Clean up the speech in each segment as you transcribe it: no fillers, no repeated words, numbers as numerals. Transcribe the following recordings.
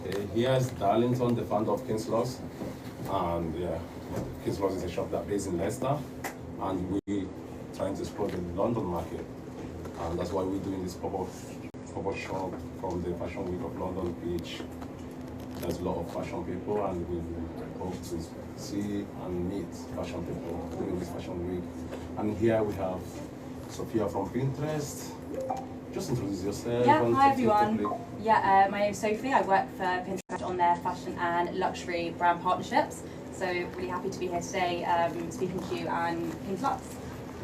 Okay, here's Darlington, the founder of KingsLuxe. And yeah, KingsLuxe is a shop that's based in Leicester. And we're trying to explore the London market. And that's why we're doing this pop-up shop from the Fashion Week of London, which there's a lot of fashion people, and we hope to see and meet fashion people during this fashion week. And here we have Sophia from Pinterest. Just introduce yourself. Yeah, hi everyone. Yeah, my name's Sophie. I work for Pinterest on their fashion and luxury brand partnerships. So really happy to be here today speaking to you and KingsLuxe.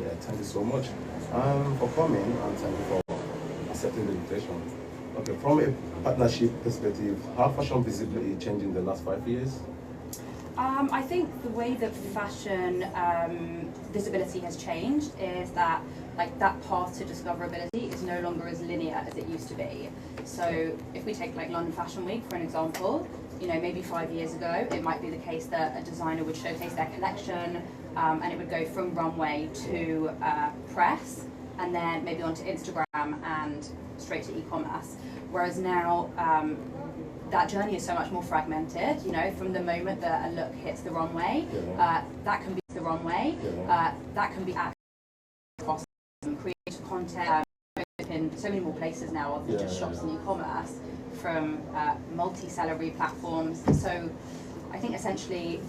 Yeah, thank you so much for coming, and thank you for accepting the invitation. Okay, from a partnership perspective, how fashion visibility changed in the last 5 years? I think the way that fashion visibility has changed is that that path to discoverability is no longer as linear as it used to be. So if we take London Fashion Week for an example, maybe 5 years ago it might be the case that a designer would showcase their collection and it would go from runway to press and then maybe onto Instagram and straight to e-commerce. Whereas now that journey is so much more fragmented. From the moment that a look hits the runway, that can be the runway, that can be across creative content in so many more places now other than just shops and e-commerce, from multi-salary platforms. So I think essentially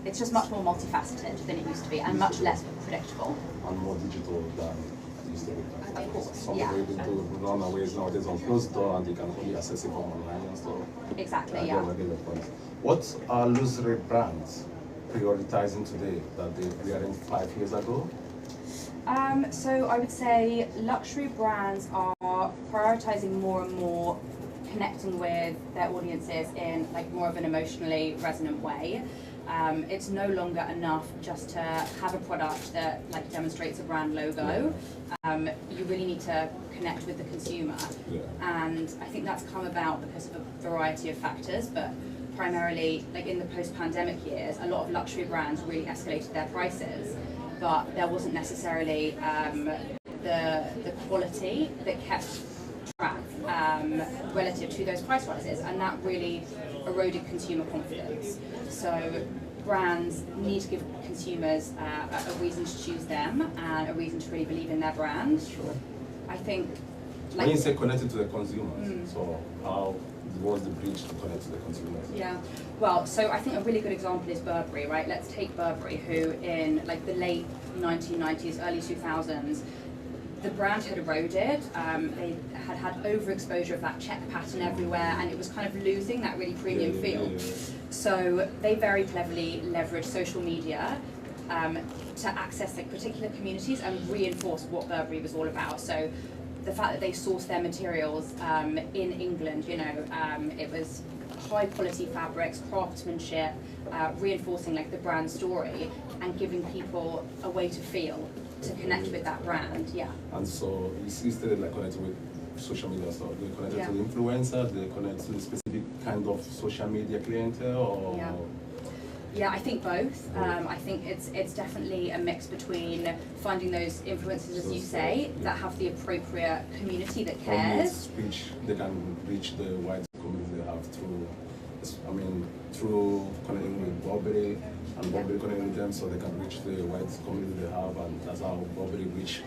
it's just much more multifaceted than it used to be and much less predictable. And more digital than it used to be. Of course, Some people able to run away nowadays on closed door and they can only access it from online and stuff. Exactly, yeah. What are luxury brands prioritizing today that they weren't 5 years ago? So I would say luxury brands are prioritizing more and more connecting with their audiences in more of an emotionally resonant way. It's no longer enough just to have a product that demonstrates a brand logo. You really need to connect with the consumer, and I think that's come about because of a variety of factors, but primarily in the post-pandemic years, a lot of luxury brands really escalated their prices, but there wasn't necessarily the quality that kept track relative to those price rises, and that really eroded consumer confidence. So brands need to give consumers a reason to choose them and a reason to really believe in their brand. Sure. I think when you say connected to the consumers, so how was the bridge to connect to the consumers? Yeah, well, so I think a really good example is Burberry, right? Let's take Burberry, who in the late 1990s, early 2000s, the brand had eroded. They had overexposure of that check pattern everywhere, and it was kind of losing that really premium feel. So they very cleverly leveraged social media to access particular communities and reinforce what Burberry was all about. So the fact that they sourced their materials in England, it was high quality fabrics, craftsmanship, reinforcing the brand story and giving people a way to feel, to connect with that brand. And so you started connecting with social media stuff. Do you connect to influencers? Do you connect to a specific kind of social media clientele? Or? Yeah, I think both. I think it's definitely a mix between finding those influencers, as you say, that have the appropriate community that cares. They can reach the wide community they have through connecting with Burberry, and Burberry connecting with them so they can reach the wide community they have, and that's how Burberry reach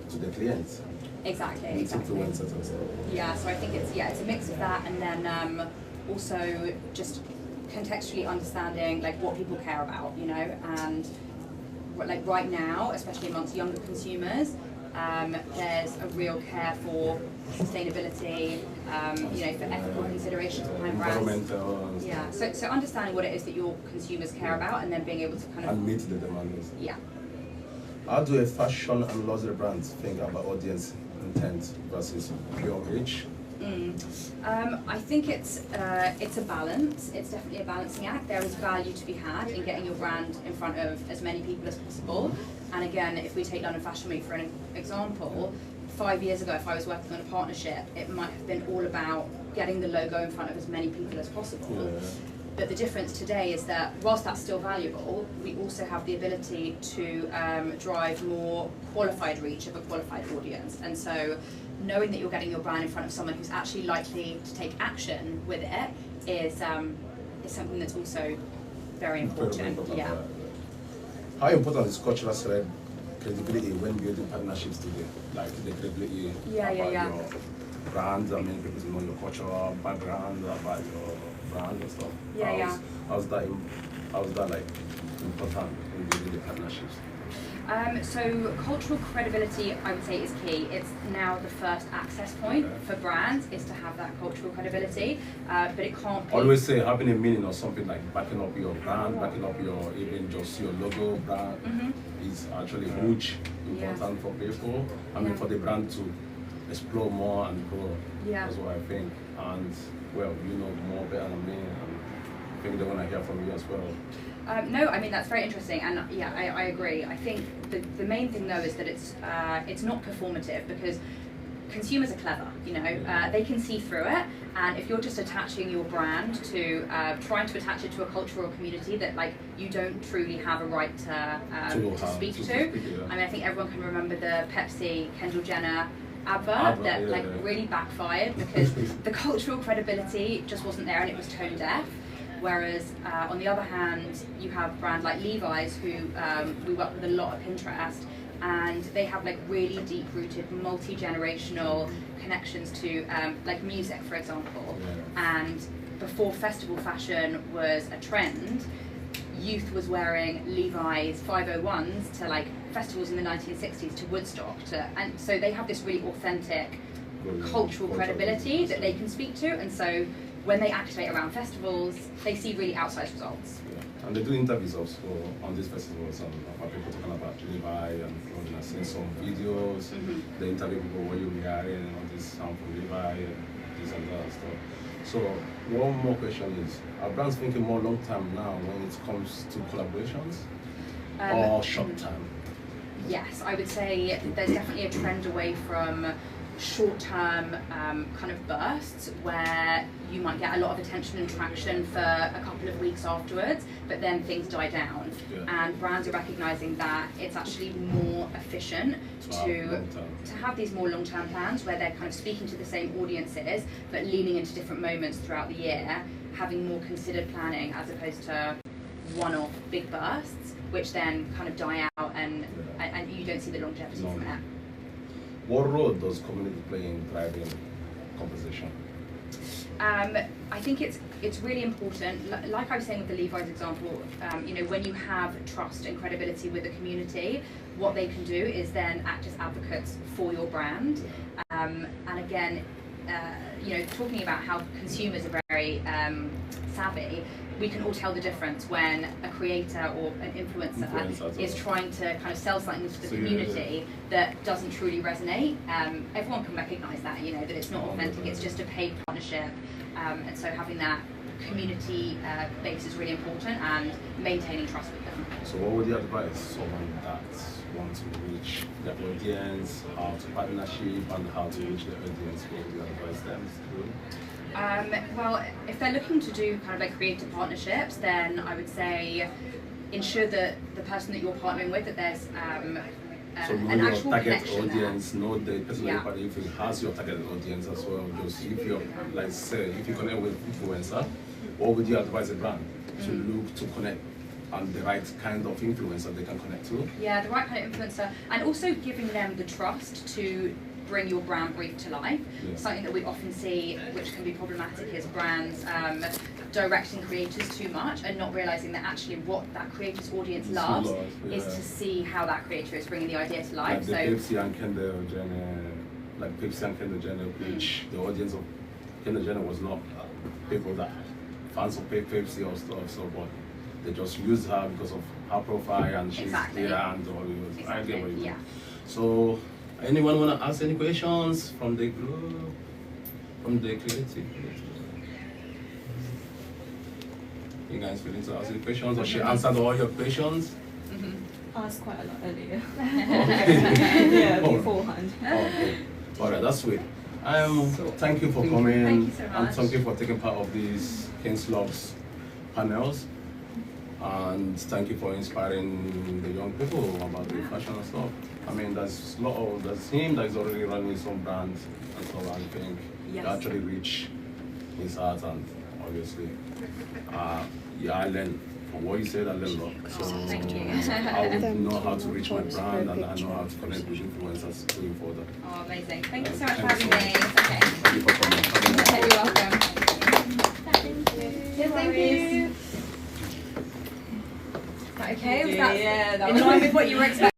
to the clients. Exactly. Influencers also. Yeah, so I think it's a mix of that, and then also just contextually understanding what people care about, and right now, especially amongst younger consumers, there's a real care for sustainability, for ethical considerations behind brands. Yeah, so understanding what it is that your consumers care about, and then being able to and meet the demands. Yeah. How do a fashion and luxury brands think about audience intent versus pure reach? I think it's a balance. It's definitely a balancing act. There is value to be had in getting your brand in front of as many people as possible. And again, if we take London Fashion Week for an example, 5 years ago, if I was working on a partnership, it might have been all about getting the logo in front of as many people as possible. But the difference today is that whilst that's still valuable, we also have the ability to drive more qualified reach of a qualified audience. And so knowing that you're getting your brand in front of someone who's actually likely to take action with it is something that's also very important. Yeah. How important is cultural credibility when building partnerships today? Like the credibility about your brand, I mean, people to know your cultural background, about your brand and stuff. How's that like important in building the partnerships? So cultural credibility, I would say, is key. It's now the first access point for brands is to have that cultural credibility, but it can't be... Always say having a meaning or something like backing up your brand, backing up your, even just your logo brand is actually huge, important for people. I mean, for the brand to explore more and grow. That's what I think. And well, you know more better than me, and I think they want to hear from you as well. No, I mean that's very interesting, and yeah, I agree. I think the main thing though is that it's not performative, because consumers are clever, you know, they can see through it, and if you're just attaching your brand to trying to attach it to a culture or community that like you don't truly have a right to speak to. I mean, I think everyone can remember the Pepsi Kendall Jenner advert that like really backfired because the cultural credibility just wasn't there and it was tone deaf. Whereas on the other hand, you have a brand like Levi's, who we work with a lot at Pinterest, and they have like really deep-rooted, multi-generational connections to like music, for example. And before festival fashion was a trend, youth was wearing Levi's 501s to like festivals in the 1960s, to Woodstock, and so they have this really authentic cultural credibility that they can speak to, and so when they activate around festivals, they see really outsized results. And they do interviews also on these festivals, and people talking about Levi, and I've seen some videos. They interview people, what you're wearing, and all this sound from Levi, and this and that stuff. So one more question is, are brands thinking more long term now when it comes to collaborations, or short term? Yes, I would say there's definitely a trend away from short-term kind of bursts where you might get a lot of attention and traction for a couple of weeks afterwards, but then things die down. And brands are recognizing that it's actually more efficient to have these more long-term plans where they're kind of speaking to the same audiences but leaning into different moments throughout the year, having more considered planning as opposed to one-off big bursts which then kind of die out and you don't see the longevity from it. What role does community play in driving conversation? I think it's really important. Like I was saying with the Levi's example, you know, when you have trust and credibility with the community, what they can do is then act as advocates for your brand. And again, you know, talking about how consumers are very savvy, we can all tell the difference when a creator or an influencer is trying to kind of sell something to the community that doesn't truly resonate. Everyone can recognise that, you know, that it's not authentic, it's just a paid partnership. And so having that community base is really important, and maintaining trust with them. So what would you advise someone that wants to reach their audience, how to partnership and how to reach their audience? What would you advise them to do? Well, if they're looking to do kind of like creative partnerships, then I would say ensure that the person that you're partnering with, that there's so know an your actual target connection audience, there. know the person you're partnering if it has your target audience as well. Just if you're, like say, if you connect with influencer, what would you advise a brand to look to connect and the right kind of influencer they can connect to? Yeah, the right kind of influencer, and also giving them the trust to bring your brand brief to life. Something that we often see, which can be problematic, is brands directing creators too much and not realizing that actually what that creator's audience loves is to see how that creator is bringing the idea to life. Like the Pepsi and Kendall Jenner, which the audience of Kendall Jenner was not people that fans of Pepsi or stuff, so but they just used her because of her profile and she's there and all this. I get what you mean. So anyone want to ask any questions from the group, from the creative? You guys willing to ask any questions, or she answered all your questions? Asked quite a lot earlier. Okay. Yeah, beforehand. Okay. All right, that's sweet. Thank you for coming. Thank you so much. And thank you for taking part of this KingsLuxe panels. And thank you for inspiring the young people about the fashion and stuff. I mean, there's him that's already running some brands and so I think Yes. he actually reach his heart, and obviously, yeah, I learned from what you said. I learned a lot. So Thank you. I would Thank know how you. to reach my Thanks for brand, your and I know picture. how to connect with influencers going further. Oh, amazing. Thank you so Thank much for you having so me. much. Okay. Thank you for coming. You're welcome. Thank you. Okay, was that Yeah, that in was- line with what you were expecting?